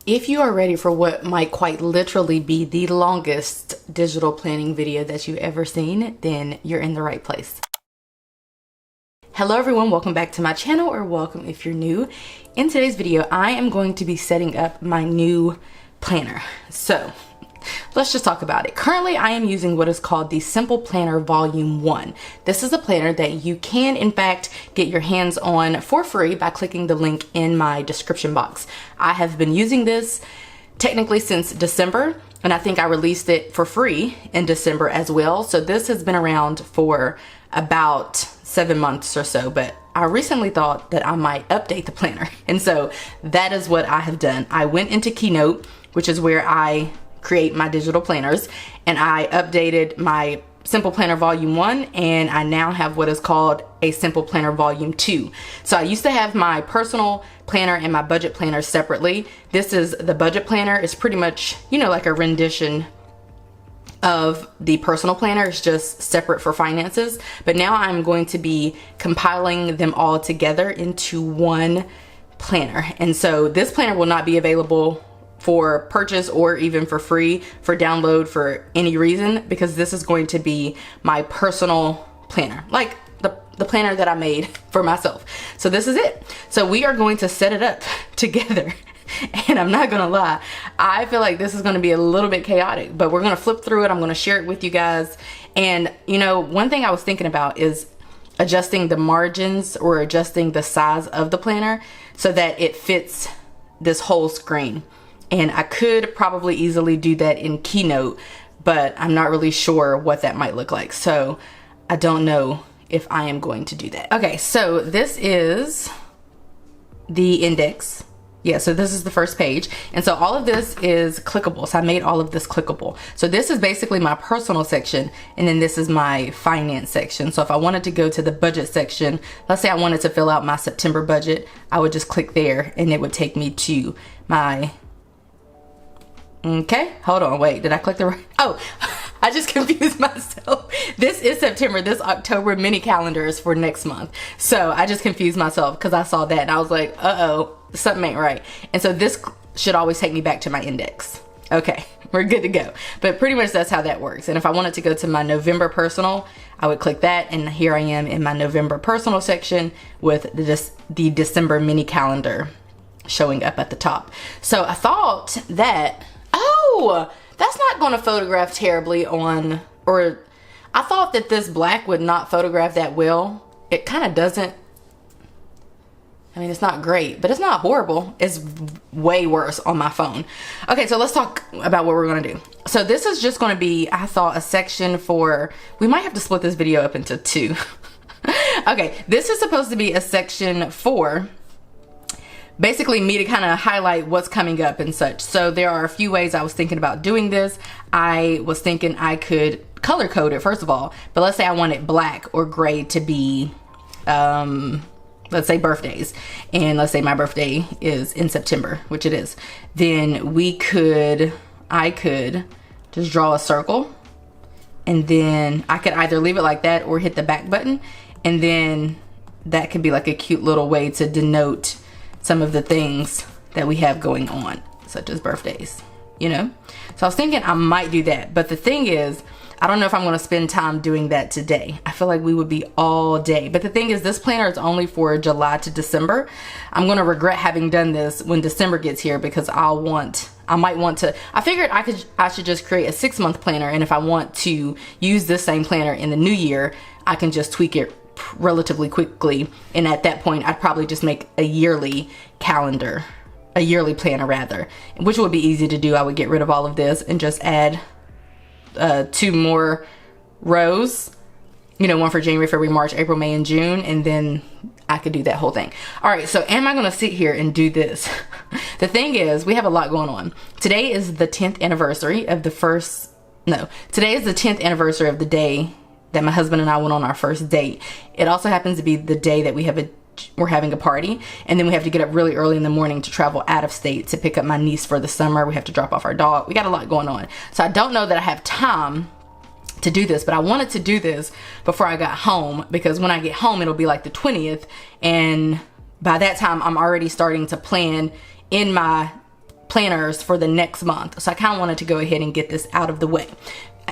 If you are ready for what might quite literally be the longest digital planning video that you've ever seen, then you're in the right place. Hello everyone, welcome back to my channel, or welcome if you're new. In today's video, I am going to be setting up my new planner. So let's just talk about it. Currently, I am using what is called the Simple Planner Volume 1. This is a planner that you can, in fact, get your hands on for free by clicking the link in my description box. I have been using this technically since December, and I think I released it for free in December as well. So this has been around for about 7 months or so, but I recently thought that I might update the planner. And so that is what I have done. I went into Keynote, which is where I create my digital planners, and I updated my Simple Planner Volume 1, and I now have what is called a Simple Planner Volume 2. So I used to have my personal planner and my budget planner separately. This is the budget planner. It's pretty much, you know, like a rendition of the personal planner. It's just separate for finances. But now I'm going to be compiling them all together into one planner. And so this planner will not be available for purchase or even for free for download for any reason, because this is going to be my personal planner, like the planner that I made for myself. So this is it. So we are going to set it up together. And I'm not gonna lie, I feel like this is gonna be a little bit chaotic, but we're gonna flip through it. I'm gonna share it with you guys. And you know, one thing I was thinking about is adjusting the margins or adjusting the size of the planner so that it fits this whole screen. And I could probably easily do that in Keynote, but I'm not really sure what that might look like. So I don't know if I am going to do that. Okay, so this is the index. Yeah, so this is the first page. And so all of this is clickable. So I made all of this clickable. So this is basically my personal section, and then this is my finance section. So if I wanted to go to the budget section, let's say I wanted to fill out my September budget, I would just click there and it would take me to my, okay, hold on, wait, did I click the right? Oh, I just confused myself. This is September. This October mini calendar is for next month. So I just confused myself because I saw that and I was like, uh-oh, something ain't right. And so this should always take me back to my index. Okay, we're good to go. But pretty much that's how that works. And if I wanted to go to my November personal, I would click that, and here I am in my November personal section with the December mini calendar showing up at the top. So I thought that, oh, that's not going to photograph terribly on, or I thought that this black would not photograph that well. It kind of doesn't. I mean, it's not great, but it's not horrible. It's way worse on my phone. Okay, so let's talk about what we're going to do. So this is just going to be, I thought, a section for, we might have to split this video up into two. Okay, this is supposed to be a section for basically me to kind of highlight what's coming up and such. So there are a few ways I was thinking about doing this. I was thinking I could color code it first of all, but let's say I wanted black or gray to be, let's say birthdays, and let's say my birthday is in September, which it is. Then I could just draw a circle, and then I could either leave it like that or hit the back button, and then that could be like a cute little way to denote some of the things that we have going on, such as birthdays, you know? So I was thinking I might do that, but the thing is, I don't know if I'm gonna spend time doing that today. I feel like we would be all day. But the thing is, this planner is only for July to December. I'm gonna regret having done this when December gets here, because I might want to, I figured I should just create a 6-month planner, and if I want to use this same planner in the new year, I can just tweak it relatively quickly, and at that point I'd probably just make a yearly calendar, a yearly planner rather, which would be easy to do. I would get rid of all of this and just add 2 more rows, you know, one for January, February, March, April, May, and June, and then I could do that whole thing. All right, so am I gonna sit here and do this? The thing is, we have a lot going on. Today is the 10th anniversary of today is the 10th anniversary of the day that my husband and I went on our first date. It also happens to be the day that we're having a party, and then we have to get up really early in the morning to travel out of state to pick up my niece for the summer. We have to drop off our dog. We got a lot going on. So I don't know that I have time to do this, but I wanted to do this before I got home, because when I get home, it'll be like the 20th, and by that time I'm already starting to plan in my planners for the next month. So I kind of wanted to go ahead and get this out of the way.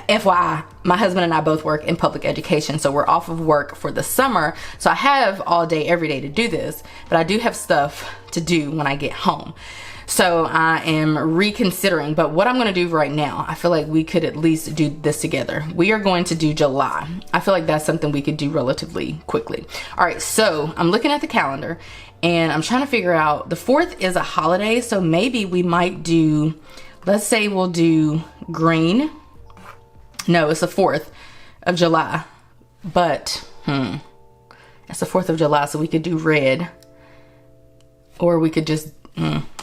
FYI, my husband and I both work in public education, so we're off of work for the summer. So I have all day, every day to do this, but I do have stuff to do when I get home. So I am reconsidering, but what I'm going to do right now, I feel like we could at least do this together. We are going to do July. I feel like that's something we could do relatively quickly. All right, so I'm looking at the calendar and I'm trying to figure out, the 4th is a holiday, so maybe we might do, let's say we'll do green. No, it's the 4th of July, but it's the 4th of July, so we could do red, or we could just,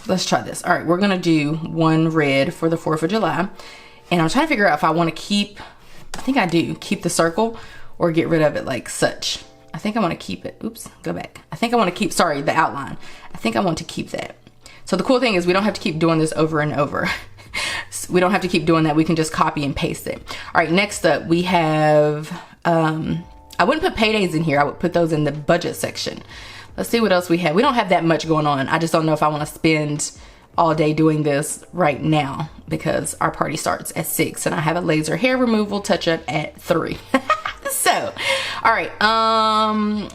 let's try this. All right, we're gonna do one red for the 4th of July, and I'm trying to figure out if I want to keep, I think I do, keep the circle or get rid of it like such. I think I want to keep it. Oops, go back. I think I want to keep, sorry, the outline. I think I want to keep that. So the cool thing is we don't have to keep doing this over and over. We don't have to keep doing that. We can just copy and paste it. All right, next up we have, I wouldn't put paydays in here. I would put those in the budget section. Let's see what else we have. We don't have that much going on. I just don't know if I want to spend all day doing this right now because our party starts at 6 and I have a laser hair removal touch up at 3. So, all right,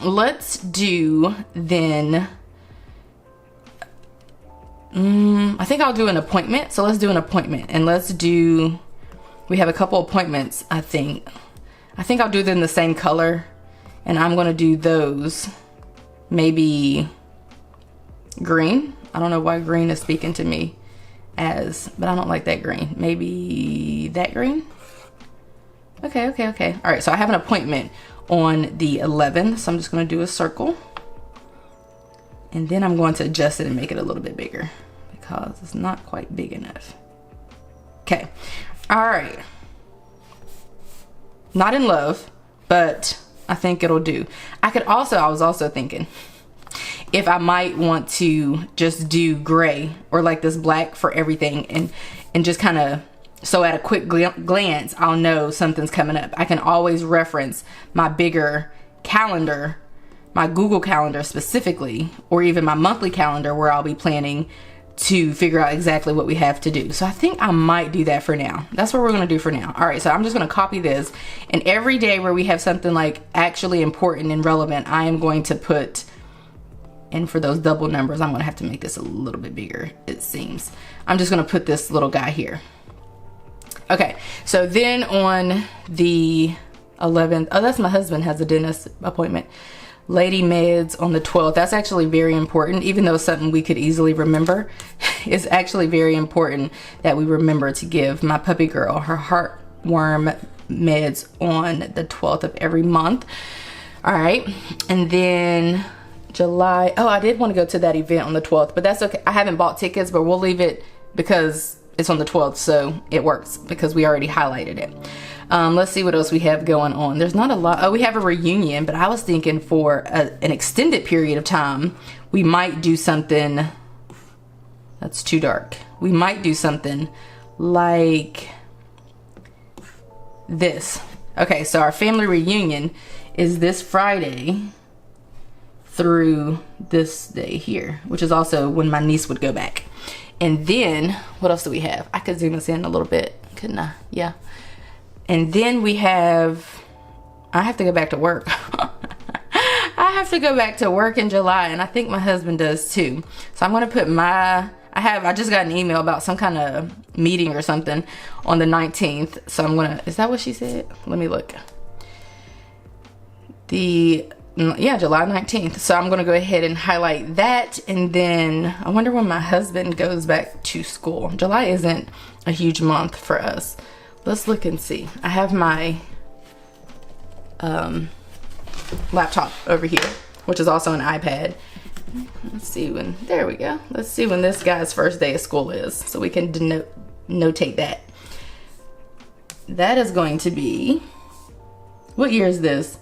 let's do then, I think I'll do an appointment. So let's do an appointment, and let's do, we have a couple appointments, I think I'll do them the same color, and I'm gonna do those maybe green. I don't know why green is speaking to me as, but I don't like that green. Maybe that green. Okay. All right, so I have an appointment on the 11th, so I'm just gonna do a circle. And then I'm going to adjust it and make it a little bit bigger because it's not quite big enough. Okay, all right. Not in love, but I think it'll do. I was also thinking if I might want to just do gray or like this black for everything and just kind of, so at a quick glance, I'll know something's coming up. I can always reference my bigger calendar, my Google calendar specifically, or even my monthly calendar where I'll be planning to figure out exactly what we have to do. So I think I might do that for now. That's what we're gonna do for now. All right, so I'm just gonna copy this, and every day where we have something like actually important and relevant, I am going to put, and for those double numbers, I'm gonna have to make this a little bit bigger, it seems. I'm just gonna put this little guy here. Okay, so then on the 11th, oh, that's my husband has a dentist appointment. Lady Meds on the 12th. That's actually very important, even though it's something we could easily remember. It's actually very important that we remember to give my puppy girl her heartworm meds on the 12th of every month. All right, and then July, oh, I did want to go to that event on the 12th, but that's okay. I haven't bought tickets, but we'll leave it because it's on the 12th, so it works because we already highlighted it. Let's see what else we have going on. There's not a lot. Oh, we have a reunion, but I was thinking for an extended period of time, we might do something, that's too dark. We might do something like this. Okay, so our family reunion is this Friday through this day here, which is also when my niece would go back. And then, what else do we have? I could zoom us in a little bit, couldn't I? Yeah. And then we have, I have to go back to work. I have to go back to work in July, and I think my husband does too. So I'm gonna put my, I just got an email about some kind of meeting or something on the 19th. So I'm gonna, is that what she said? Let me look. Yeah, July 19th. So I'm gonna go ahead and highlight that, and then I wonder when my husband goes back to school. July isn't a huge month for us. Let's look and see. I have my laptop over here, which is also an iPad. Let's see when, there we go. Let's see when this guy's first day of school is, so we can notate that. That is going to be, what year is this?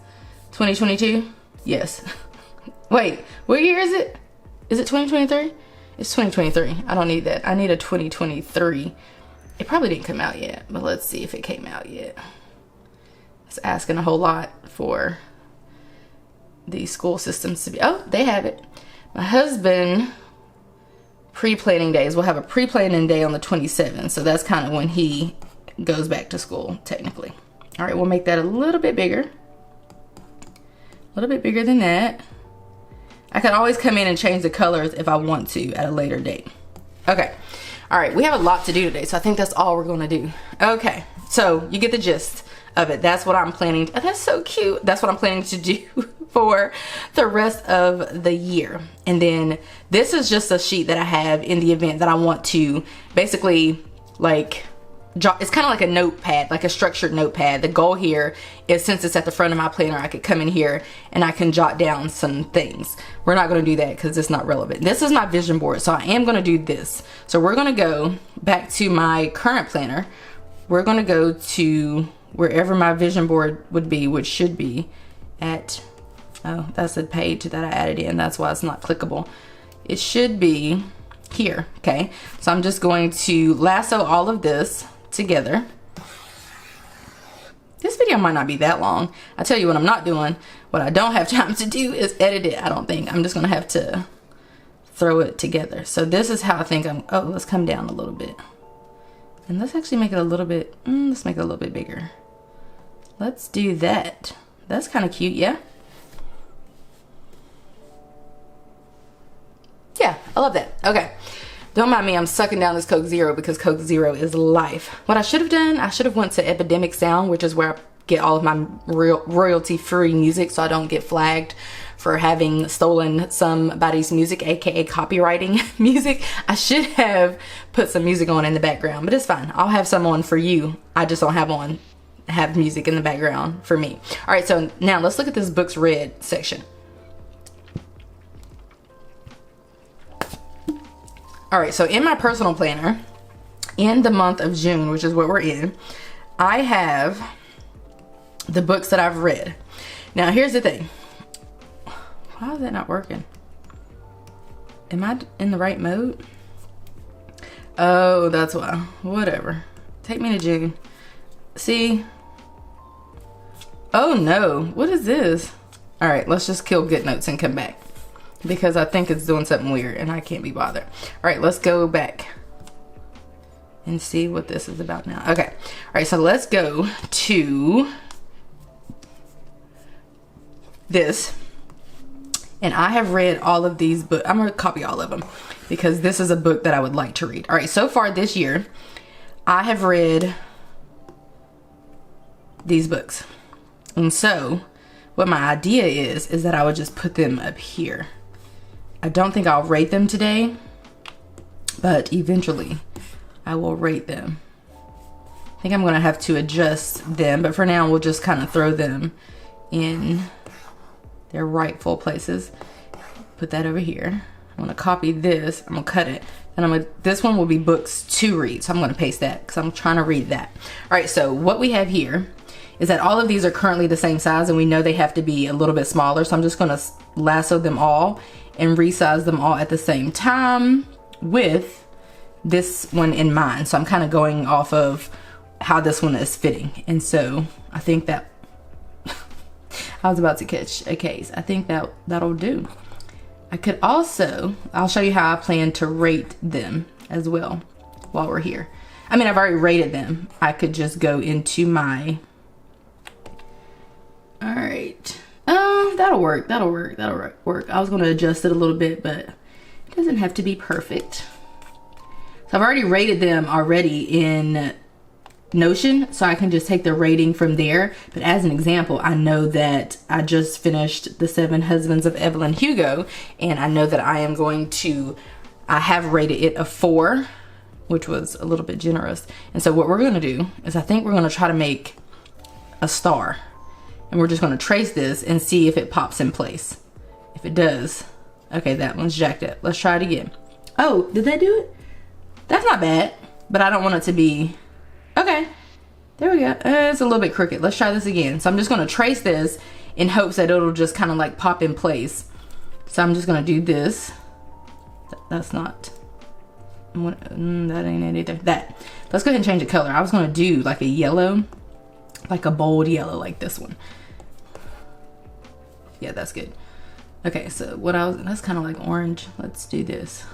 2022? Yes. Wait, what year is it? Is it 2023? It's 2023. I don't need that. I need a 2023. It probably didn't come out yet, but let's see if it came out yet. It's asking a whole lot for the school systems to be, oh, they have it. My husband pre-planning days. We'll have a pre-planning day on the 27th. So that's kind of when he goes back to school, technically. All right, we'll make that a little bit bigger. A little bit bigger than that. I could always come in and change the colors if I want to at a later date. Okay. All right, we have a lot to do today, so I think that's all we're gonna do. Okay, so you get the gist of it. That's what I'm planning. Oh, that's so cute. That's what I'm planning to do for the rest of the year. And then this is just a sheet that I have in the event that I want to basically like, it's kind of like a notepad, like a structured notepad. The goal here is, since it's at the front of my planner, I could come in here and I can jot down some things. We're not going to do that because it's not relevant. This is my vision board, so I am going to do this. So we're going to go back to my current planner. We're going to go to wherever my vision board would be, which should be at, oh, that's a page that I added in. That's why it's not clickable. It should be here. Okay, so I'm just going to lasso all of this together. This video might not be that long. I tell you what I'm not doing. What I don't have time to do is edit it. I don't think. I'm just gonna have to throw it together. So this is how I think I'm, oh, let's come down a little bit. And let's actually make it a little bit, let's make it a little bit bigger. Let's do that. That's kind of cute, yeah? Yeah, I love that. Okay. Don't mind me, I'm sucking down this Coke Zero because Coke Zero is life. What I should have done, I should have went to Epidemic Sound, which is where I get all of my royalty-free music so I don't get flagged for having stolen somebody's music, aka copywriting music. I should have put some music on in the background, but it's fine. I'll have some on for you. I just don't have music in the background for me. All right, so now let's look at this books read section. All right, so in my personal planner, in the month of June, which is what we're in, I have the books that I've read. Now, here's the thing. Why is that not working? Am I in the right mode? Oh, that's why. Whatever. Take me to June. See? Oh no, what is this? All right, let's just kill GoodNotes and come back, because I think it's doing something weird and I can't be bothered. All right, let's go back and see what this is about now. Okay, all right, so let's go to this. And I have read all of these books. I'm gonna copy all of them because this is a book that I would like to read. All right, so far this year, I have read these books. And so what my idea is that I would just put them up here. I don't think I'll rate them today, but eventually I will rate them. I think I'm gonna have to adjust them, but for now we'll just kind of throw them in their rightful places. Put that over here. I'm gonna copy this, I'm gonna cut it, and this one will be books to read. So I'm gonna paste that because I'm trying to read that. All right, so what we have here is that all of these are currently the same size and we know they have to be a little bit smaller. So I'm just gonna lasso them all and resize them all at the same time with this one in mind. So I'm kind of going off of how this one is fitting. And so I think that, I was about to catch a case. I think that'll do. I could also, I'll show you how I plan to rate them as well while we're here. I mean, I've already rated them. I could just go into my, all right. That'll work. That'll work. I was going to adjust it a little bit, but it doesn't have to be perfect. So I've already rated them already in Notion, so I can just take the rating from there. But as an example, I know that I just finished The 7 Husbands of Evelyn Hugo, and I know that I have rated it a 4, which was a little bit generous. And so what we're going to do is I think we're going to try to make a star. And we're just going to trace this and see if it pops in place. If it does, okay, that one's jacked up. Let's try it again. Oh, did that do it? That's not bad, but I don't want it to be, okay, there we go. It's a little bit crooked. Let's try this again. So I'm just going to trace this in hopes that it'll just kind of like pop in place. So I'm just going to do this. That's not, that ain't it either. That. Let's go ahead and change the color. I was going to do like a yellow, like a bold yellow like this one. Yeah, that's good. Okay, so that's kind of like orange. Let's do this.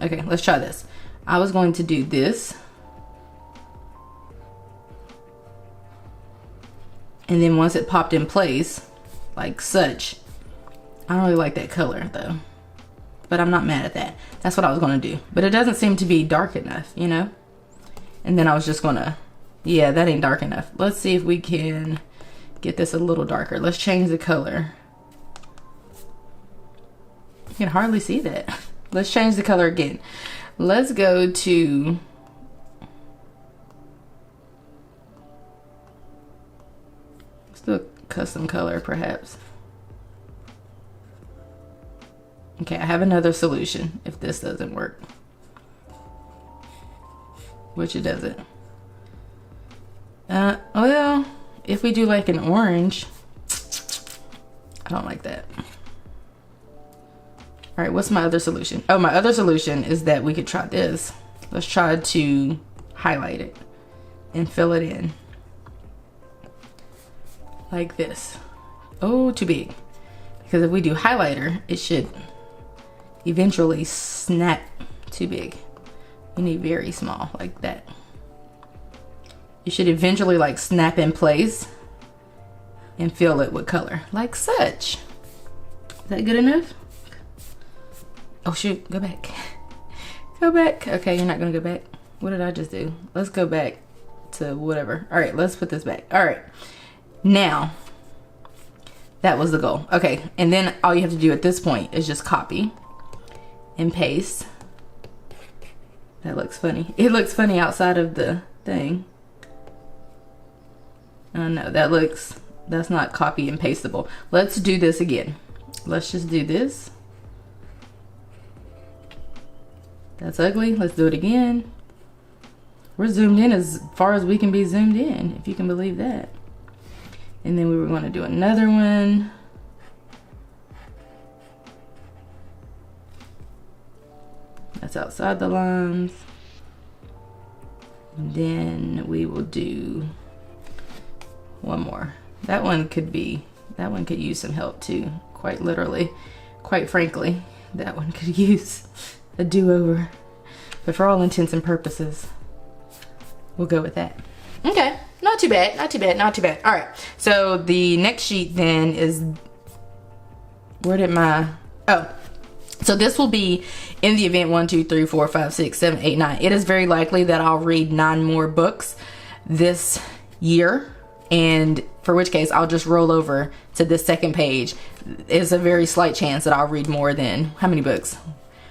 Okay, let's try this. I was going to do this. And then once it popped in place, like such, I don't really like that color though, but I'm not mad at that. That's what I was gonna do, but it doesn't seem to be dark enough, you know? And then I was just gonna, yeah, that ain't dark enough. Let's see if we can get this a little darker. Let's change the color. You can hardly see that. Let's change the color again. Let's go to, let's do a custom color perhaps. Okay, I have another solution if this doesn't work, which it doesn't. Well, if we do like an orange, I don't like that. All right, what's my other solution? Oh, my other solution is that we could try this. Let's try to highlight it and fill it in like this. Oh, too big. Because if we do highlighter, it should eventually snap. Too big. You need very small, like that. You should eventually like snap in place and fill it with color, like such. Is that good enough? Oh shoot, go back. Go back. Okay, you're not gonna go back. What did I just do? Let's go back to whatever. All right, let's put this back. All right, now that was the goal. Okay, and then all you have to do at this point is just copy and paste. That looks funny. It looks funny outside of the thing. Oh no, that's not copy and pasteable. Let's do this again. Let's just do this. That's ugly. Let's do it again. We're zoomed in as far as we can be zoomed in, if you can believe that. And then we were going to do another one. That's outside the lines. And then we will do one more. That one could use some help too, quite literally. Quite frankly, that one could use a do-over. But for all intents and purposes, we'll go with that. Okay, not too bad, not too bad, not too bad. All right, so the next sheet then is, where did my, oh, so this will be in the event 1, 2, 3, 4, 5, 6, 7, 8, 9. It is very likely that I'll read 9 more books this year, and for which case I'll just roll over to the second page. It's a very slight chance that I'll read more than, how many books?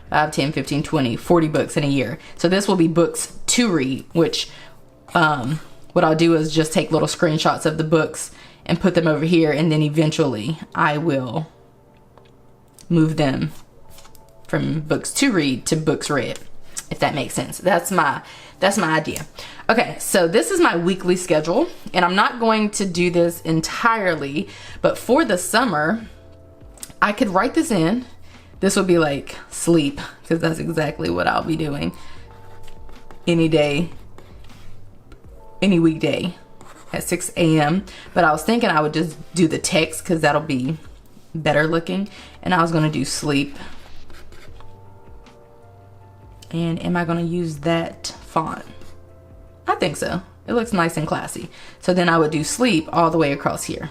5, 10, 15, 20, 40 books in a year. So this will be books to read, which what I'll do is just take little screenshots of the books and put them over here, and then eventually I will move them from books to read to books read, if that makes sense. That's my idea. Okay, so this is my weekly schedule, and I'm not going to do this entirely, but for the summer, I could write this in. This would be like sleep, because that's exactly what I'll be doing any day, any weekday at 6 a.m. But I was thinking I would just do the text because that'll be better looking. And I was going to do sleep. And am I going to use that font? I think so. It looks nice and classy. So then I would do sleep all the way across here.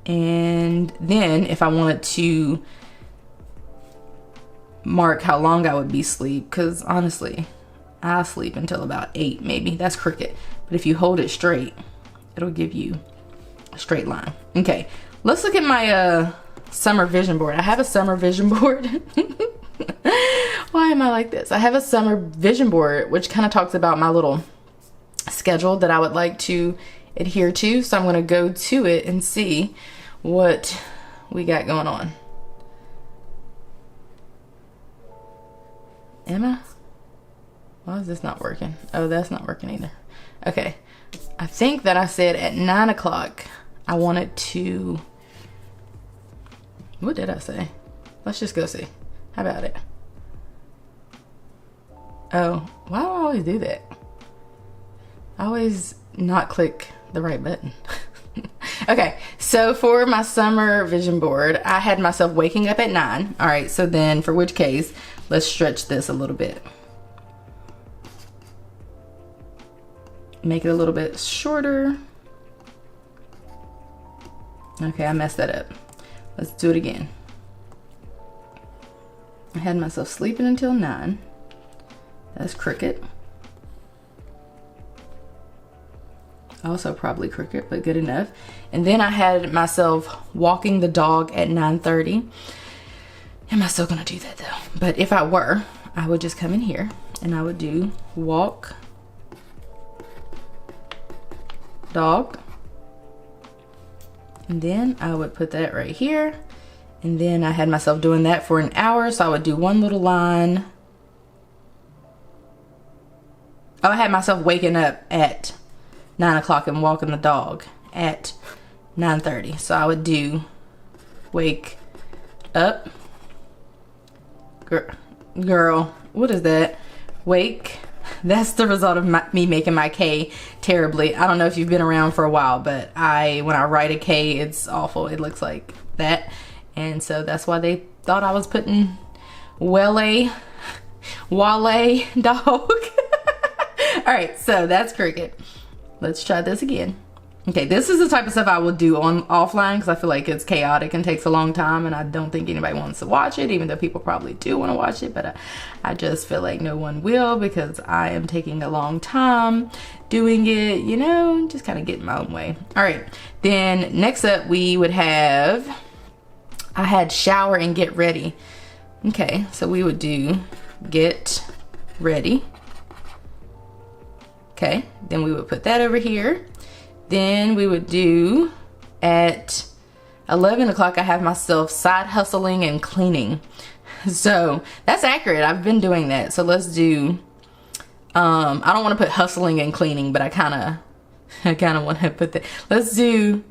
And then if I wanted to mark how long I would be asleep, because honestly, I'll sleep until about 8 maybe. That's crooked. But if you hold it straight, it'll give you a straight line. Okay, let's look at my summer vision board. I have a summer vision board. Why am I like this? I have a summer vision board which kind of talks about my little schedule that I would like to adhere to. So I'm going to go to it and see what we got going on. Emma? Why is this not working? Oh, that's not working either. Okay. I think that I said at 9 o'clock I wanted to... What did I say? Let's just go see. How about it? Oh, why do I always do that? I always not click the right button. Okay, so for my summer vision board, I had myself waking up at 9. All right, so then for which case, let's stretch this a little bit. Make it a little bit shorter. Okay, I messed that up. Let's do it again. I had myself sleeping until 9. That's crooked. Also probably crooked, but good enough. And then I had myself walking the dog at 9:30. Am I still gonna do that though? But if I were, I would just come in here and I would do walk dog. And then I would put that right here. And then I had myself doing that for an hour. So I would do one little line. Oh, I had myself waking up at 9 o'clock and walking the dog at 9:30. So I would do wake up. Girl, what is that? Wake. That's the result of me making my K terribly. I don't know if you've been around for a while, but when I write a K, it's awful. It looks like that. And so that's why they thought I was putting Wale dog. All right, so that's cricket. Let's try this again. Okay, this is the type of stuff I will do on offline because I feel like it's chaotic and takes a long time, and I don't think anybody wants to watch it, even though people probably do want to watch it, but I just feel like no one will because I am taking a long time doing it, you know, just kind of getting my own way. All right, then next up we would have, I had shower and get ready. Okay, so we would do get ready. Okay, then we would put that over here. Then we would do at 11 o'clock, I have myself side hustling and cleaning. So that's accurate. I've been doing that. So let's do, I don't want to put hustling and cleaning, but I kind of want to put that. Let's do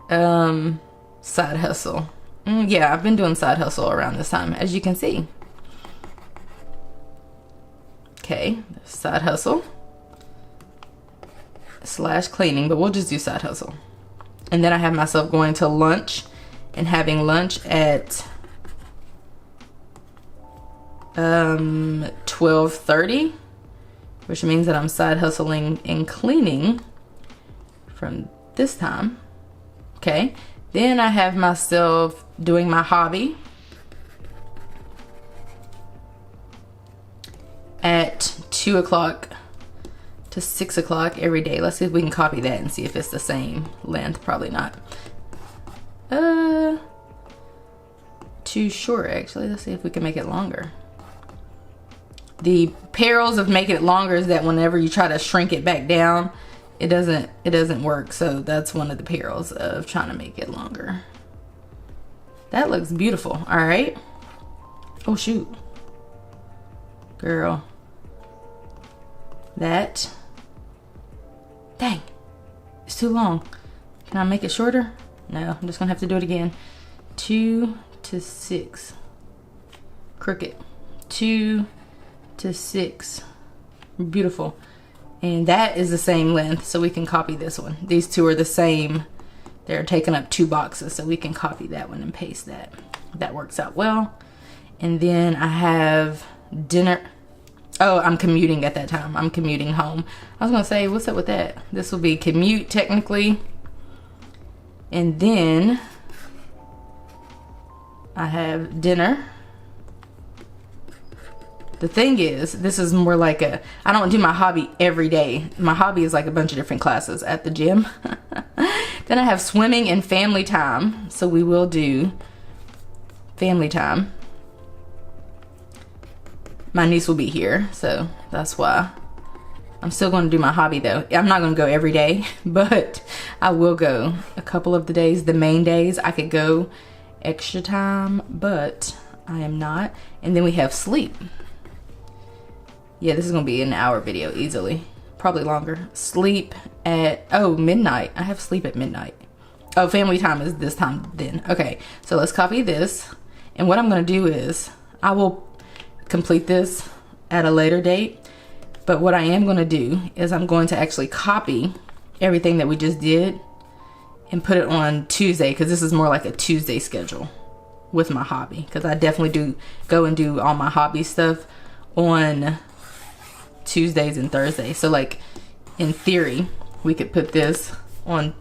side hustle. Yeah, I've been doing side hustle around this time, as you can see. Okay, side hustle / cleaning, but we'll just do side hustle. And then I have myself going to lunch and having lunch at 12:30, which means that I'm side hustling and cleaning from this time. Okay, then I have myself doing my hobby at 2 o'clock to 6 o'clock every day. Let's see if we can copy that and see if it's the same length. Probably not. Too short actually. Let's see if we can make it longer. The perils of making it longer is that whenever you try to shrink it back down, it doesn't work. So that's one of the perils of trying to make it longer. That looks beautiful. All right. Oh shoot. Girl. That. Dang. It's too long. Can I make it shorter? No, I'm just gonna have to do it again. 2 to 6. Crooked. 2 to 6. Beautiful. And that is the same length, so we can copy this one. These two are the same. They're taking up 2 boxes, so we can copy that one and paste that. That works out well. And then I have dinner. Oh, I'm commuting at that time. I'm commuting home. I was gonna say, what's up with that? This will be commute technically. And then I have dinner. The thing is, this is more like I don't do my hobby every day. My hobby is like a bunch of different classes at the gym. Then I have swimming and family time. So we will do family time. My niece will be here, so that's why. I'm still going to do my hobby though. I'm not going to go every day, but I will go a couple of the days. The main days I could go extra time, but I am not. And then we have sleep. Yeah, this is going to be an hour video easily. Probably longer. Sleep at, midnight. I have sleep at midnight. Oh, family time is this time then. Okay, so let's copy this. And what I'm going to do is I will complete this at a later date, but what I am going to do is I'm going to actually copy everything that we just did and put it on Tuesday, because this is more like a Tuesday schedule with my hobby, because I definitely do go and do all my hobby stuff on Tuesdays and Thursdays. So like in theory, we could put this on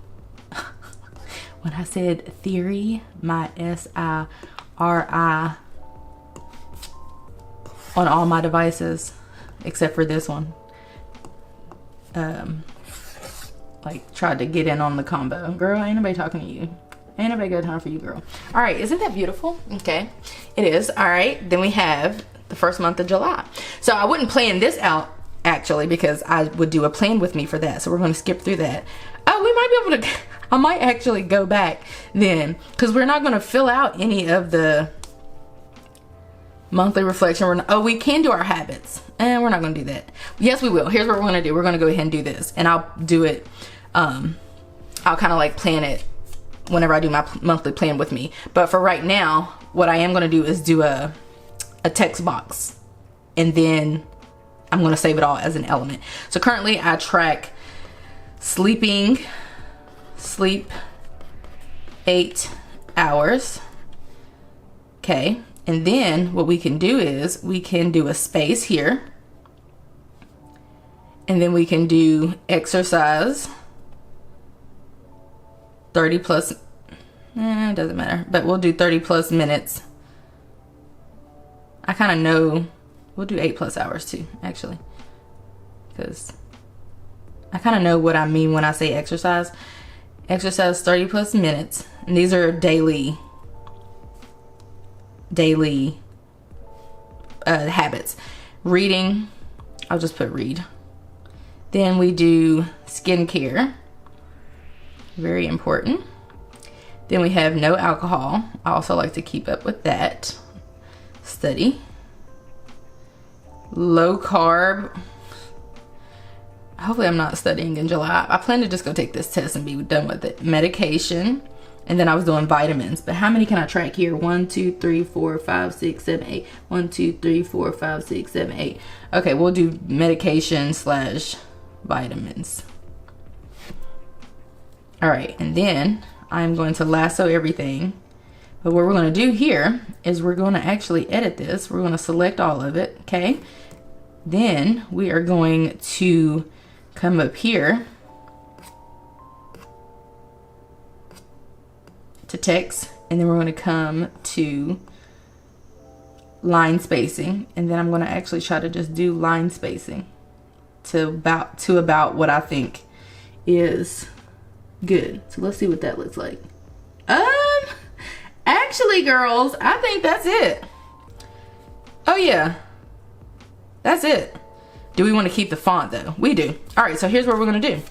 when I said theory, my SIRI on all my devices except for this one. Like tried to get in on the combo. Girl, ain't nobody talking to you. Ain't nobody got time for you, girl. All right, isn't that beautiful? Okay, it is. All right, then we have the first month of July. So I wouldn't plan this out actually, because I would do a plan with me for that. So we're going to skip through that. Oh, we might be able to, I might actually go back then, because we're not going to fill out any of the monthly reflection. We can do our habits, and we're not going to do that. Yes, we will. Here's what we're going to do. We're going to go ahead and do this, and I'll do it. I'll kind of like plan it whenever I do my monthly plan with me. But for right now, what I am going to do is do a text box, and then I'm going to save it all as an element. So currently I track sleep 8 hours. Okay. And then what we can do is we can do a space here, and then we can do exercise 30 plus, it doesn't matter, but we'll do 30 plus minutes. I kind of know, we'll do 8 plus hours too, actually, because I kind of know what I mean when I say exercise. Exercise 30 plus minutes, and these are daily habits. Reading, I'll just put read. Then we do skincare, very important. Then we have no alcohol. I also like to keep up with that. Study. Low carb. Hopefully I'm not studying in July. I plan to just go take this test and be done with it. Medication. And then I was doing vitamins. But how many can I track here? 1, 2, 3, 4, 5, 6, 7, 8. 1, 2, 3, 4, 5, 6, 7, 8. Okay, we'll do medication / vitamins. All right, and then I'm going to lasso everything. But what we're going to do here is we're going to actually edit this. We're going to select all of it, okay? Then we are going to come up here to text, and then we're going to come to line spacing, and then I'm going to actually try to just do line spacing to about what I think is good. So let's see what that looks like. Actually, girls, I think that's it. Oh yeah, that's it. Do we want to keep the font though? We do. All right, so here's what we're gonna do.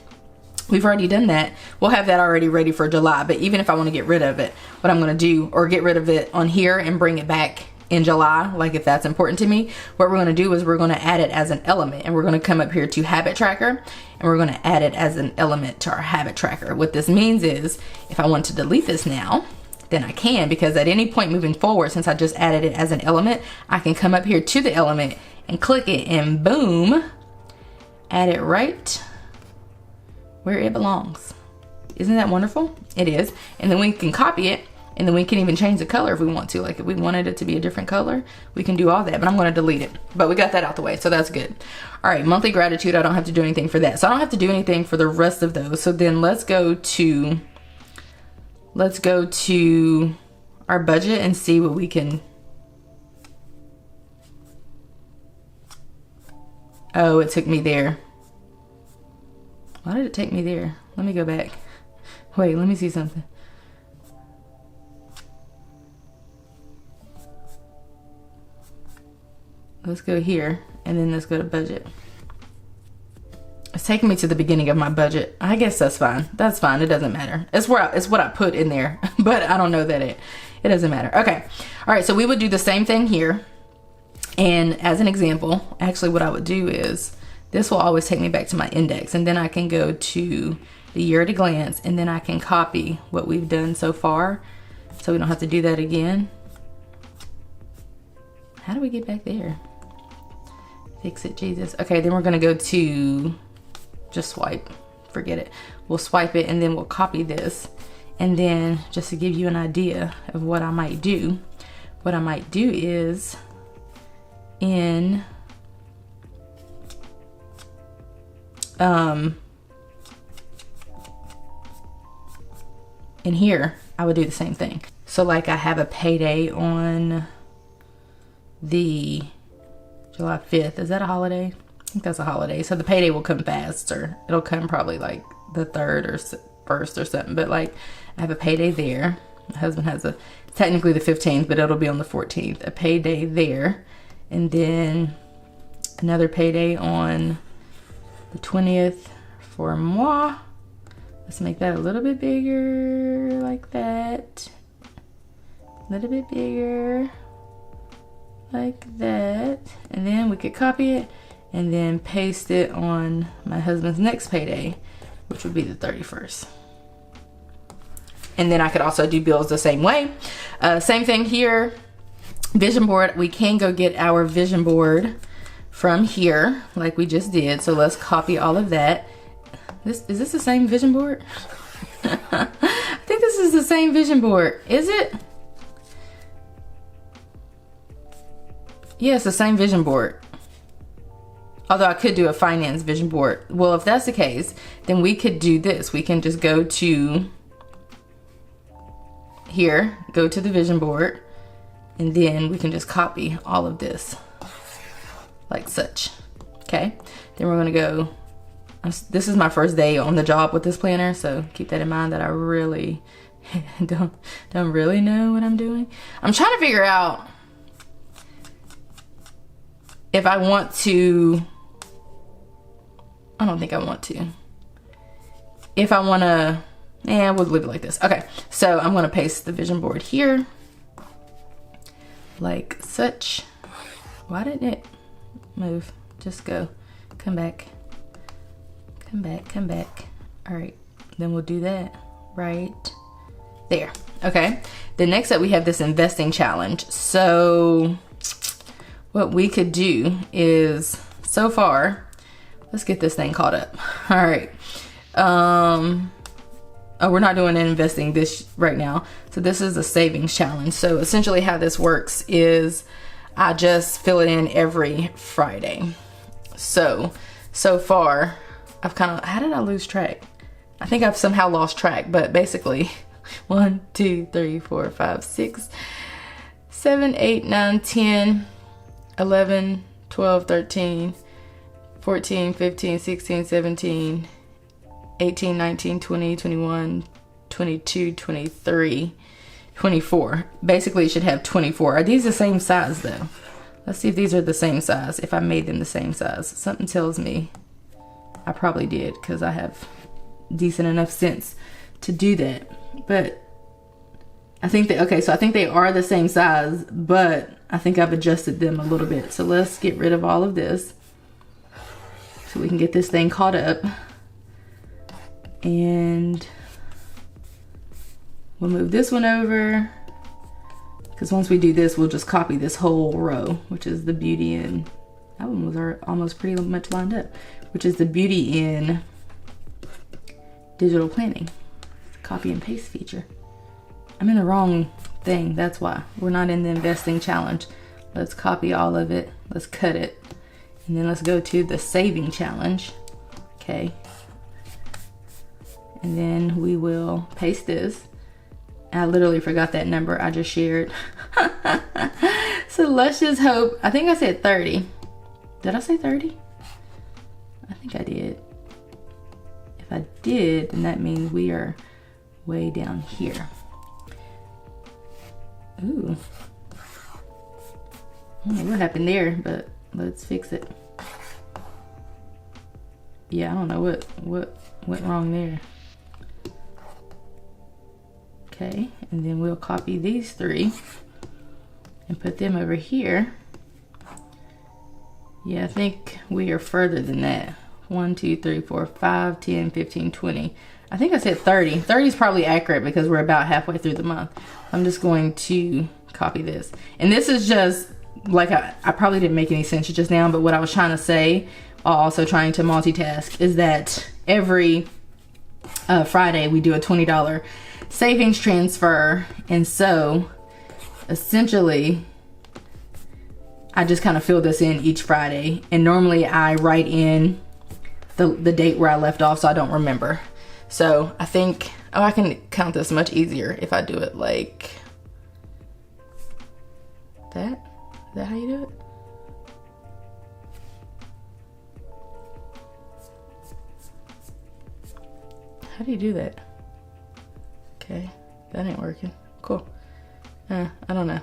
We've already done that. We'll have that already ready for July, but even if I want to get rid of it, what I'm gonna do, or get rid of it on here and bring it back in July, like if that's important to me, what we're gonna do is we're gonna add it as an element, and we're gonna come up here to habit tracker, and we're gonna add it as an element to our habit tracker. What this means is if I want to delete this now, then I can, because at any point moving forward, since I just added it as an element, I can come up here to the element and click it, and boom, add it right where it belongs. Isn't that wonderful? It is. And then we can copy it, and then we can even change the color if we want to. Like if we wanted it to be a different color, we can do all that, but I'm gonna delete it. But we got that out the way, so that's good. All right, monthly gratitude, I don't have to do anything for that. So I don't have to do anything for the rest of those. So then let's go to our budget and see what we can. Oh, it took me there. Why did it take me there? Let me go back. Wait, let me see something. Let's go here, and then let's go to budget. It's taking me to the beginning of my budget. I guess that's fine. That's fine. It doesn't matter. It's what I put in there, but I don't know that it doesn't matter. Okay. All right. So we would do the same thing here. And as an example, actually what I would do is this will always take me back to my index, and then I can go to the year at a glance, and then I can copy what we've done so far, so we don't have to do that again. How do we get back there? Fix it, Jesus. Okay. Then we're going to go to just swipe forget it. We'll swipe it and then we'll copy this. And then just to give you an idea of what I might do, is in here, I would do the same thing. So like I have a payday on the July 5th. Is that a holiday? I think that's a holiday. So the payday will come faster. It'll come probably like the 3rd or 1st or something. But like I have a payday there. My husband has technically the 15th, but it'll be on the 14th. A payday there. And then another payday on the 20th for moi. Let's make that a little bit bigger, like that. A little bit bigger, like that. And then we could copy it and then paste it on my husband's next payday, which would be the 31st. And then I could also do bills the same way. Same thing here. Vision board, we can go get our vision board from here like we just did. So let's copy all of that. Is this the same vision board? I think this is the same vision board. Is it? Yeah, it's the same vision board. Although I could do a finance vision board. Well, if that's the case, then we could do this. We can just go to here, go to the vision board, and then we can just copy all of this like such. Okay, then we're gonna go, this is my first day on the job with this planner, so keep that in mind that I really don't really know what I'm doing. I'm trying to figure out if I want to. I don't think I want to. If I want to, we'll leave it like this. Okay, so I'm gonna paste the vision board here like such. Why didn't it move? Just go, come back, come back, come back. All right, then we'll do that right there. Okay, then next up we have this investing challenge. So what we could do is, so far, let's get this thing caught up. All right. Oh, we're not doing investing this right now. So this is a savings challenge. So essentially how this works is I just fill it in every Friday. So far I've kind of, how did I lose track? I think I've somehow lost track, but basically 1, 2, 3, 4, 5, 6, 7, 8, 9, 10, 11, 12, 13, 14, 15, 16, 17, 18, 19, 20, 21, 22, 23, 24. Basically it should have 24. Are these the same size though? Let's see if these are the same size, if I made them the same size. Something tells me I probably did, because I have decent enough sense to do that. But I think that, okay, so I think they are the same size, but I think I've adjusted them a little bit. So let's get rid of all of this so we can get this thing caught up. And we'll move this one over, because once we do this, we'll just copy this whole row, which is the beauty in, that one was almost pretty much lined up, which is the beauty in digital planning, the copy and paste feature. I'm in the wrong thing, that's why. We're not in the investing challenge. Let's copy all of it, let's cut it, and then let's go to the saving challenge. Okay. And then we will paste this. I literally forgot that number I just shared. So let's just hope, I think I said 30. Did I say 30? I think I did. If I did, then that means we are way down here. Ooh. I don't know what happened there, but let's fix it. Yeah, I don't know what went wrong there. Okay, and then we'll copy these 3 and put them over here. Yeah, I think we are further than that. 1, 2, 3, 4, 5, 10, 15, 20. I think I said 30. 30 is probably accurate because we're about halfway through the month. I'm just going to copy this. And this is just, like I probably didn't make any sense just now, but what I was trying to say, while also trying to multitask, is that every Friday, we do a $20 savings transfer. And so essentially, I just kind of fill this in each Friday. And normally I write in the date where I left off so I don't remember. So I think, oh, I can count this much easier if I do it like that. Is that how you do it? How do you do that? Okay, that ain't working. Cool. I don't know.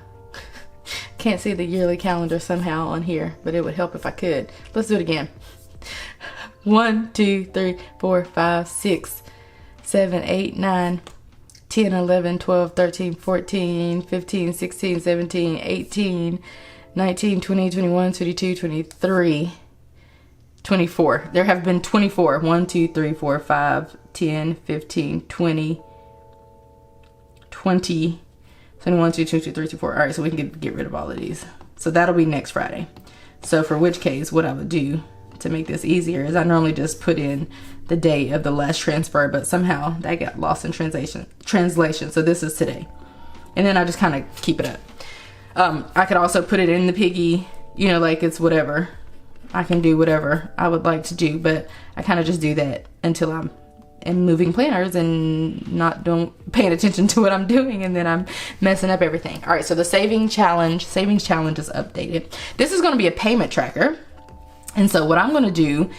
Can't see the yearly calendar somehow on here, but it would help if I could. Let's do it again. 1, 2, 3, 4, 5, 6, 7, 8, 9, 10, 11, 12, 13, 14, 15, 16, 17, 18, 19, 20, 21, 22, 23, 24. There have been 24. 1, 2, 3, 4, 5, 10, 15, 20, 20, 21, 22, 23, 24. All right, so we can get rid of all of these. So that'll be next Friday. So for which case, what I would do to make this easier is I normally just put in the day of the last transfer, but somehow that got lost in translation. So this is today. And then I just kind of keep it up. I could also put it in the piggy, you know, like it's whatever. I can do whatever I would like to do, but I kind of just do that until I'm moving planners and don't paying attention to what I'm doing, and then I'm messing up everything. All right, so the savings challenge is updated. This is going to be a payment tracker. And so what I'm going to do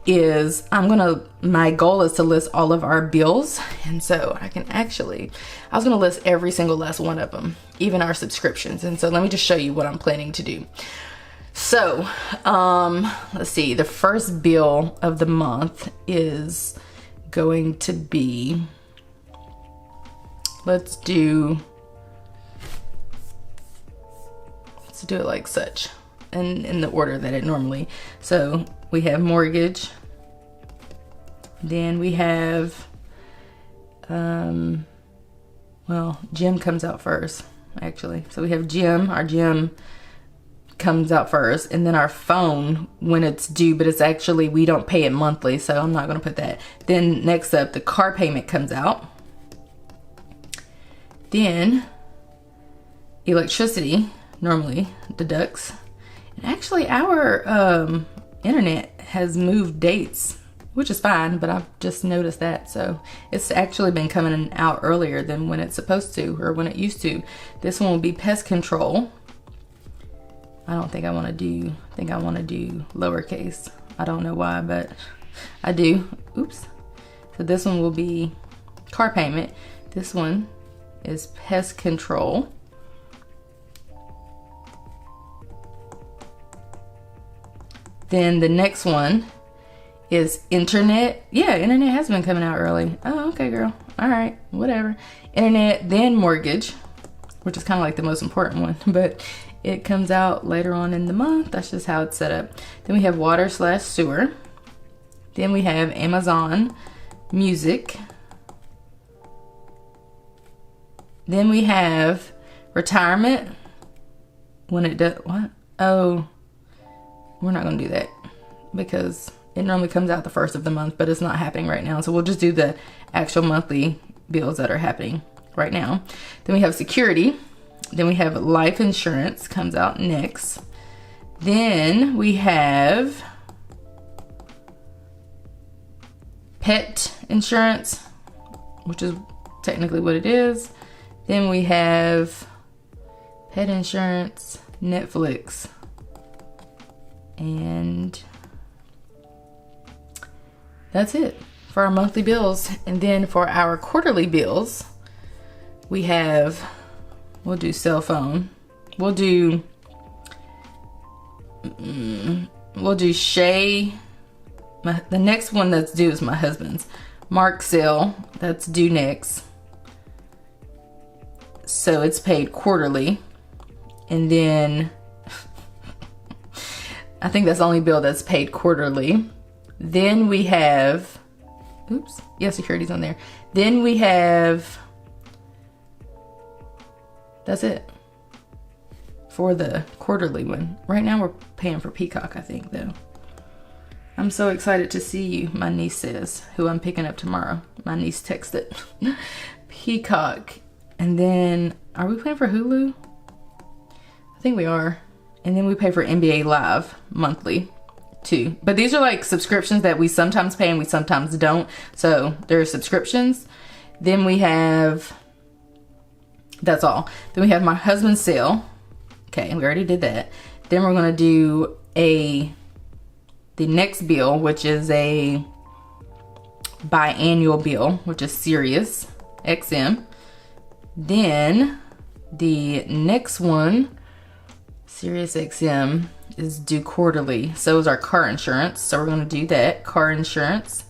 is my goal is to list all of our bills. And so I was going to list every single last one of them, even our subscriptions. And so let me just show you what I'm planning to do. So, let's see, the first bill of the month is going to be, let's do it like such, and in the order that it normally. So we have mortgage, then we have, well, gym comes out first, actually. So we have gym, our gym comes out first, and then our phone when it's due, but it's actually, we don't pay it monthly, so I'm not going to put that. Then next up, the car payment comes out. Then electricity normally deducts. And actually our internet has moved dates, which is fine, but I've just noticed that. So it's actually been coming out earlier than when it's supposed to, or when it used to. This one will be pest control. I think I want to do lowercase. I don't know why, but I do. Oops. So this one will be car payment. This one is pest control. Then the next one is internet. Yeah, internet has been coming out early. Oh, okay, girl. All right, whatever. Internet, then mortgage, which is kind of like the most important one, but it comes out later on in the month. That's just how it's set up. Then we have water/sewer. Then we have Amazon Music. Then we have retirement. When it does, what? Oh, we're not going to do that because it normally comes out the first of the month, but it's not happening right now. So we'll just do the actual monthly bills that are happening right now. Then we have security. Then we have life insurance comes out next. Then we have pet insurance, which is technically what it is. Then we have pet insurance, Netflix, and that's it for our monthly bills. And then for our quarterly bills, we have, we'll do cell phone. We'll do Shay. The next one that's due is my husband's. Mark Sale, that's due next. So it's paid quarterly. And then I think that's the only bill that's paid quarterly. Then we have, oops, yeah, security's on there. Then we have, that's it for the quarterly one. Right now we're paying for Peacock, I think, though. I'm so excited to see you, my niece says, who I'm picking up tomorrow. My niece texted. Peacock. And then, are we paying for Hulu? I think we are. And then we pay for NBA Live monthly too. But these are like subscriptions that we sometimes pay and we sometimes don't. So there are subscriptions. Then we have, that's all. Then we have my husband's sale. Okay, we already did that. Then we're gonna do the next bill, which is a biannual bill, which is Sirius XM. Then the next one, Sirius XM, is due quarterly. So is our car insurance. So we're gonna do that, car insurance.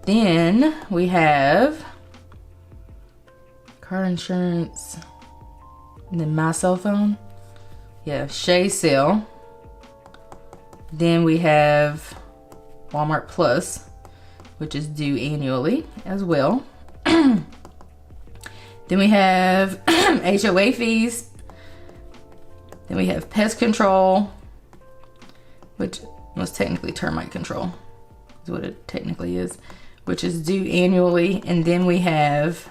Then we have car insurance, and then my cell phone. Yeah, Shay's sale. Then we have Walmart Plus, which is due annually as well. Then we have HOA fees. Then we have pest control, which was technically termite control, is what it technically is, which is due annually. And then we have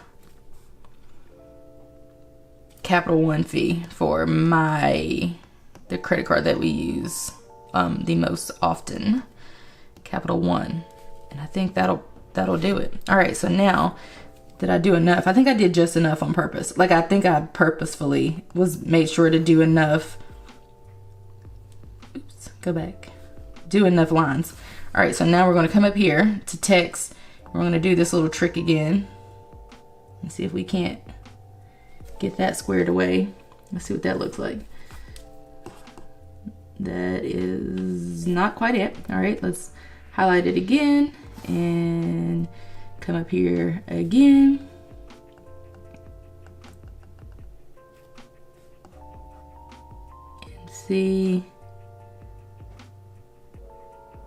Capital One fee for the credit card that we use the most often, Capital One. And I think that'll do it. All right, so now, did I do enough? I think I did just enough on purpose. Like, I think I purposefully made sure to do enough. Oops, go back. Do enough lines. All right, so now we're gonna come up here to text. We're gonna do this little trick again and see if we can't get that squared away. Let's see what that looks like. That is not quite it. All right, let's highlight it again and come up here again. And see.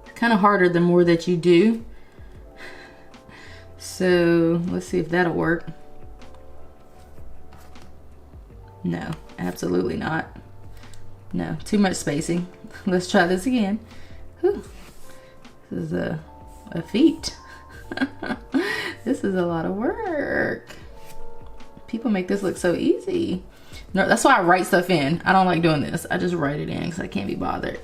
It's kind of harder the more that you do. So let's see if that'll work. No, absolutely not. No, too much spacing. Let's try this again. Whew. This is a feat. This is a lot of work. People make this look so easy. No, that's why I write stuff in. I don't like doing this. I just write it in because I can't be bothered.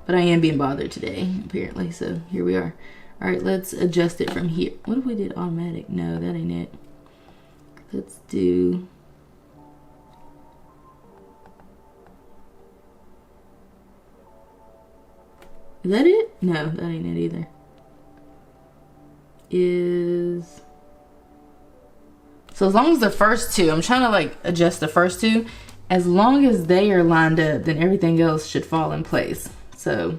But I am being bothered today, apparently. So here we are. All right, let's adjust it from here. What if we did automatic? No, that ain't it. Let's do... Is that it? No, that ain't it either. So as long as the first two, I'm trying to like adjust the first two. As long as they are lined up, then everything else should fall in place. So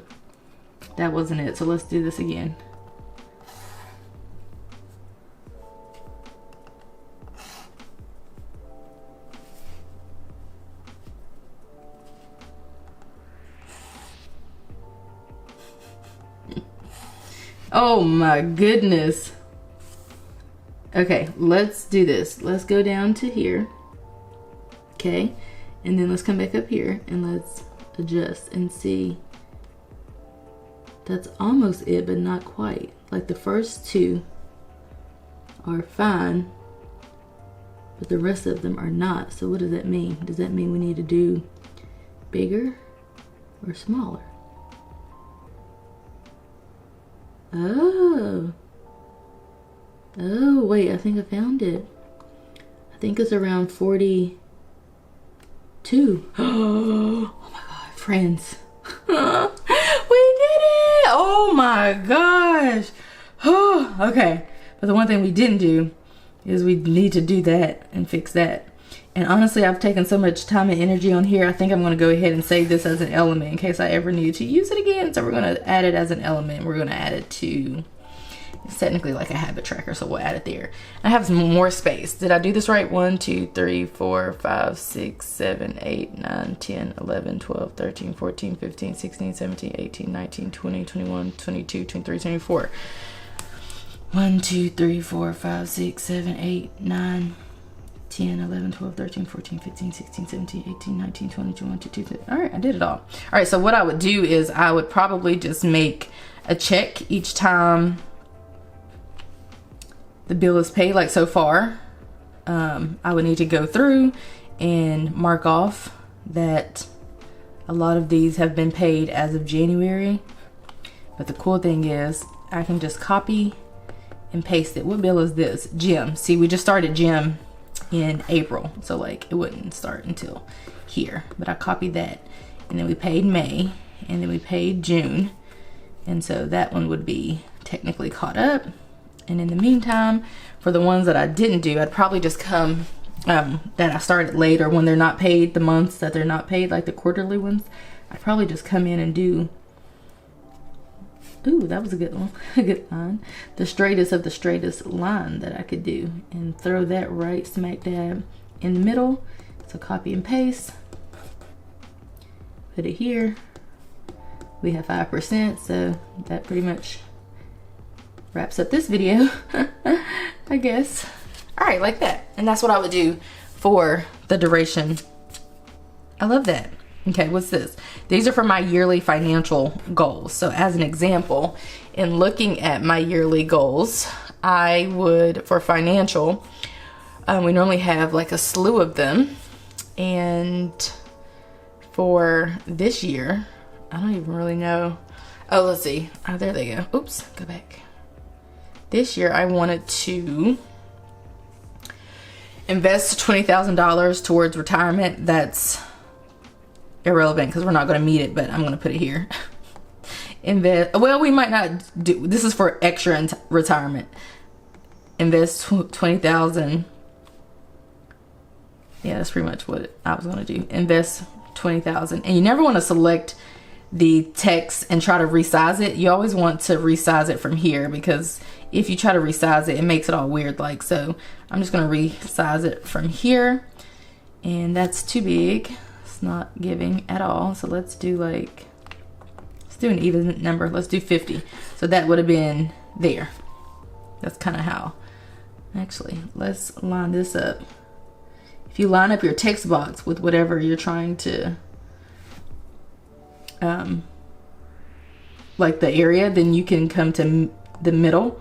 that wasn't it. So let's do this again. Oh my goodness. Okay, let's do this. Let's go down to here. Okay, and then let's come back up here and let's adjust and see. That's almost it, but not quite. Like the first two are fine, but the rest of them are not. So what does that mean? Does that mean we need to do bigger or smaller? Oh, wait, I think I found it. I think it's around 42. Oh my God, friends. We did it! Oh my gosh. Okay, but the one thing we didn't do is we need to do that and fix that. And honestly, I've taken so much time and energy on here, I think I'm going to go ahead and save this as an element in case I ever need to use it again. So we're going to add it as an element. We're going to add it to, it's technically like a habit tracker, so we'll add it there. I have some more space. Did I do this right? 1, 2, 3, 4, 5, 6, 7, 8, 9, 10, 11, 12, 13, 14, 15, 16, 17, 18, 19, 20, 21, 22, 23, 24. 1, 2, 3, 4, 5, 6, 7, 8, 9, 10, 11, 12, 13, 14, 15, 16, 17, 18, 19, 20, 21, 22, 23. All right, I did it all. All right, so what I would do is I would probably just make a check each time the bill is paid. Like so far, I would need to go through and mark off that a lot of these have been paid as of January. But the cool thing is I can just copy and paste it. What bill is this? Gym. See, we just started gym in April, so like it wouldn't start until here. But I copied that, and then we paid May, and then we paid June, and so that one would be technically caught up. And in the meantime, for the ones that I didn't do, I'd probably just come that I started late, or when they're not paid, the months that they're not paid, like the quarterly ones, I'd probably just come in and do, ooh, that was a good one, a good line, the straightest of the straightest line that I could do, and throw that right smack dab in the middle. So copy and paste, put it here. We have 5%, so that pretty much wraps up this video, I guess. All right, like that. And that's what I would do for the duration. I love that. Okay, what's this? These are for my yearly financial goals. So as an example, in looking at my yearly goals, I would, for financial, we normally have like a slew of them. And for this year, I don't even really know. Oh, let's see. Oh, there they go. Oops, go back. This year I wanted to invest $20,000 towards retirement. That's irrelevant because we're not going to meet it, but I'm going to put it here. Invest, well, we might not do, this is for extra retirement. Invest 20,000. Yeah, that's pretty much what I was going to do. Invest 20,000. And you never want to select the text and try to resize it. You always want to resize it from here, because if you try to resize it, it makes it all weird. Like, so I'm just going to resize it from here, and that's too big. It's not giving at all. So let's do like, let's do an even number. Let's do 50. So that would have been there. That's kind of how, actually, let's line this up. If you line up your text box with whatever you're trying to, like the area, then you can come to the middle,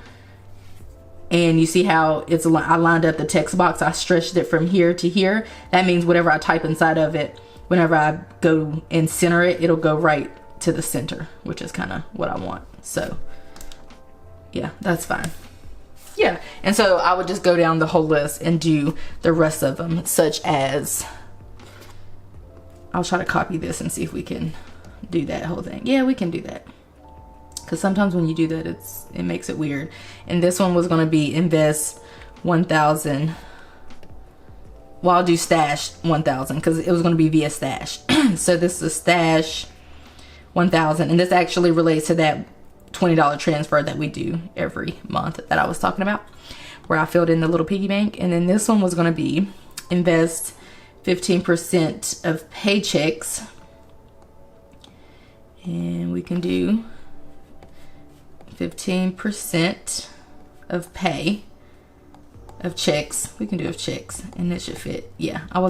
and you see how it's, I lined up the text box. I stretched it from here to here. That means whatever I type inside of it, whenever I go and center it, it'll go right to the center, which is kind of what I want. So yeah, that's fine. Yeah, and so I would just go down the whole list and do the rest of them, such as, I'll try to copy this and see if we can do that whole thing. Yeah, we can do that, because sometimes when you do that, it makes it weird. And this one was going to be invest 1,000. Well, I'll do stash 1,000 because it was going to be via stash. So this is stash 1,000, and this actually relates to that $20 transfer that we do every month that I was talking about, where I filled in the little piggy bank. And then this one was going to be invest 15% of paychecks, and we can do 15% of pay of checks. We can do of checks, and it should fit. Yeah, I'm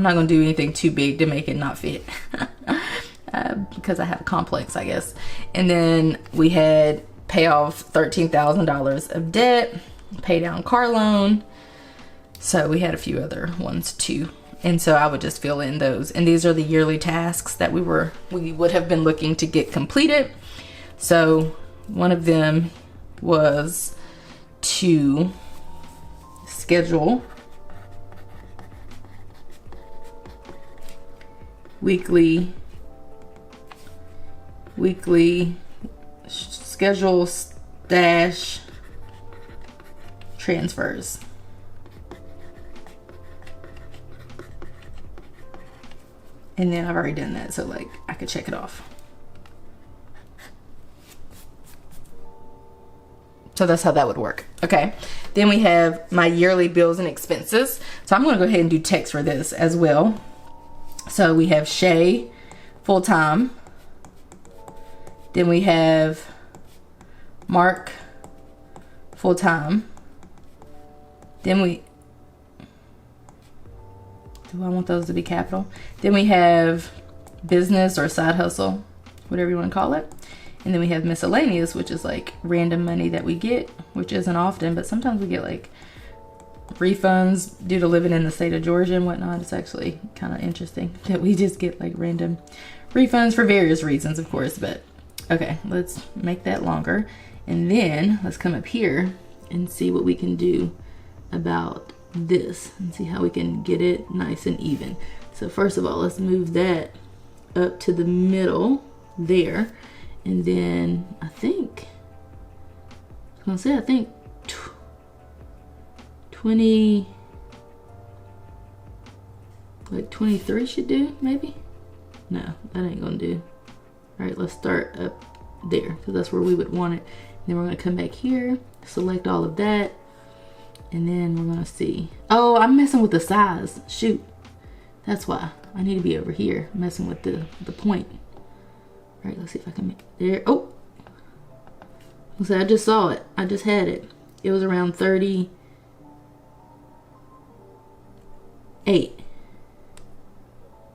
not gonna do anything too big to make it not fit. Because I have a complex, I guess. And then we had pay off $13,000 of debt, pay down car loan. So we had a few other ones too. And so I would just fill in those. And these are the yearly tasks that we would have been looking to get completed. So one of them was to schedule weekly schedule stash transfers. And then I've already done that, so like I could check it off. So that's how that would work. Okay, then we have my yearly bills and expenses. So I'm gonna go ahead and do text for this as well. So we have Shay full-time. Then we have Mark full-time. Then do I want those to be capital? Then we have business or side hustle, whatever you want to call it. And then we have miscellaneous, which is like random money that we get, which isn't often, but sometimes we get like refunds due to living in the state of Georgia and whatnot. It's actually kind of interesting that we just get like random refunds for various reasons, of course. But okay, let's make that longer. And then let's come up here and see what we can do about this and see how we can get it nice and even. So first of all, let's move that up to the middle there. And then I think 20, like 23 should do, maybe? No, that ain't gonna do. All right, let's start up there because that's where we would want it. And then we're gonna come back here, select all of that, and then we're gonna see. Oh, I'm messing with the size. Shoot, that's why. I need to be over here messing with the point. All right, let's see if I can make there. Oh, so I just saw it. I just had it. It was around 38.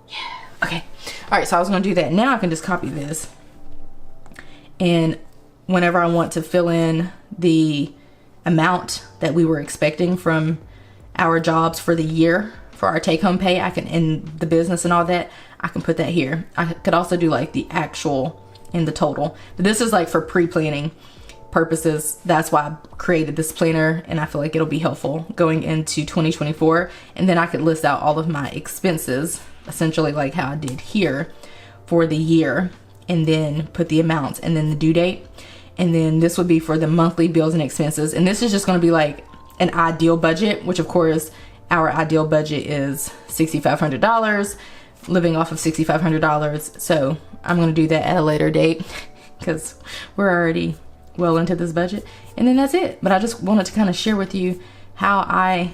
Yeah, okay. All right, so I was gonna do that. Now I can just copy this. And whenever I want to fill in the amount that we were expecting from our jobs for the year, for our take-home pay, I can, in the business and all that, I can put that here. I could also do like the actual and the total. But this is like for pre-planning purposes. That's why I created this planner, and I feel like it'll be helpful going into 2024. And then I could list out all of my expenses, essentially like how I did here for the year, and then put the amounts and then the due date. And then this would be for the monthly bills and expenses. And this is just gonna be like an ideal budget, which of course our ideal budget is $6,500, living off of $6,500. So I'm gonna do that at a later date because we're already well into this budget. And then that's it. But I just wanted to kind of share with you how I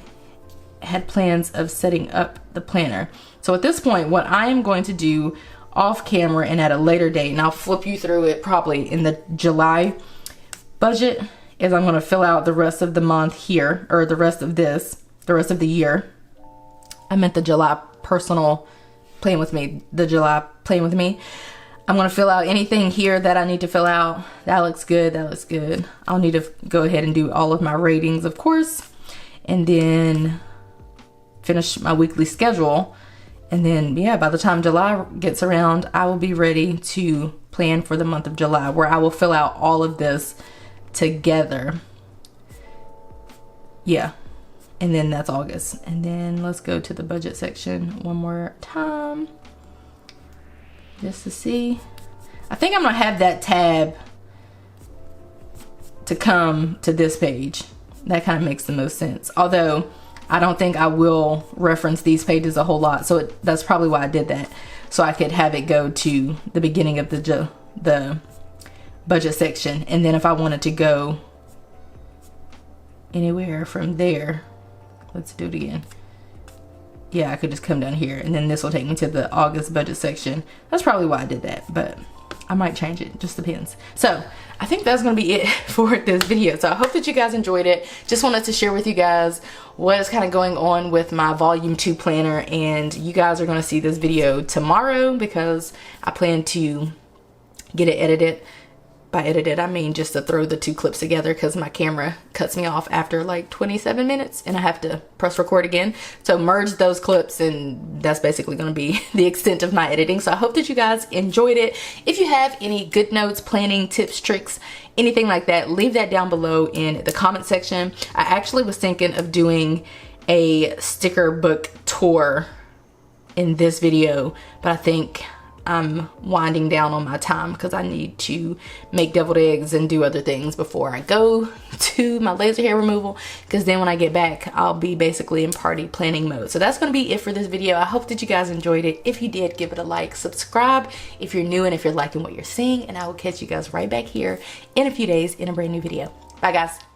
had plans of setting up the planner. So at this point, what I am going to do off camera and at a later date, and I'll flip you through it probably in the July budget, is I'm gonna fill out the rest of the month here, or the rest of this, the rest of the year. I meant the July personal plan with me, the July plan with me. I'm gonna fill out anything here that I need to fill out. That looks good, that looks good. I'll need to go ahead and do all of my ratings, of course, and then finish my weekly schedule. And then, yeah, by the time July gets around, I will be ready to plan for the month of July, where I will fill out all of this together. Yeah, and then that's August. And then let's go to the budget section one more time, just to see. I think I'm gonna have that tab to come to this page. That kind of makes the most sense. Although I don't think I will reference these pages a whole lot. So that's probably why I did that. So I could have it go to the beginning of the budget section. And then if I wanted to go anywhere from there, let's do it again. Yeah, I could just come down here and then this will take me to the August budget section. That's probably why I did that, but I might change it, just depends. So I think that's gonna be it for this video. So I hope that you guys enjoyed it. Just wanted to share with you guys what is kind of going on with my volume 2 planner, and you guys are gonna see this video tomorrow because I plan to get it edited. By edited, I mean just to throw the 2 clips together because my camera cuts me off after like 27 minutes and I have to press record again. So merge those clips, and that's basically going to be the extent of my editing. So I hope that you guys enjoyed it. If you have any good notes, planning tips, tricks, anything like that, leave that down below in the comment section. I actually was thinking of doing a sticker book tour in this video, but I think I'm winding down on my time because I need to make deviled eggs and do other things before I go to my laser hair removal, because then when I get back I'll be basically in party planning mode. So that's going to be it for this video. I hope that you guys enjoyed it. If you did, give it a like, subscribe if you're new and if you're liking what you're seeing, and I will catch you guys right back here in a few days in a brand new video. Bye guys.